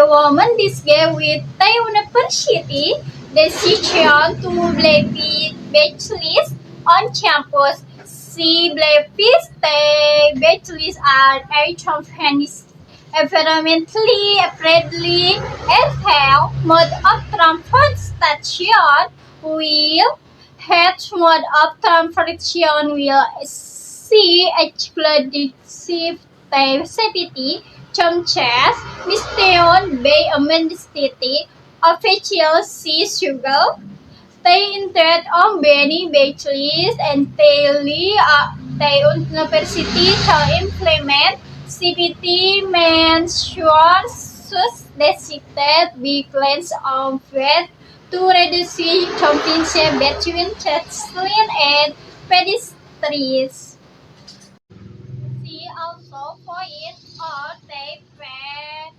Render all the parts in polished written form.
woman disgusted with the university decision to blacklist bachelors on campus. She blacklisted the bachelors as anti-feminist, environmentally friendly, and held mode of transportation will had mode of transportation will see exclusive safety changes mistaken by administrative officials see sugar. They intend on many bachelors and the university to implement CPT measures that be plans on way to reduce congestion between pedestrians and pedestrians. See also points out that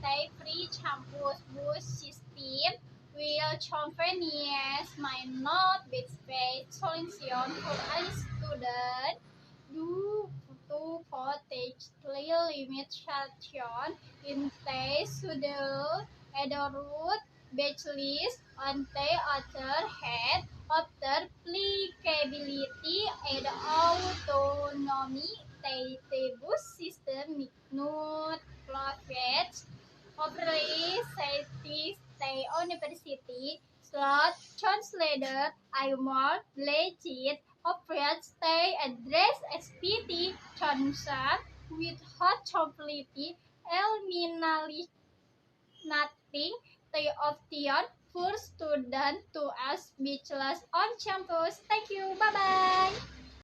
the free campus bus system will companies might not be space solution for any student due to potential limitation in the student adult bachelors on the other hand after applicability and autonomy the bus system not profit operate safety the university slot translator IMOR legit operates they address SPT concern with hot completely eliminating nothing the option for students to ask bachelors on campus. Thank you. Bye bye.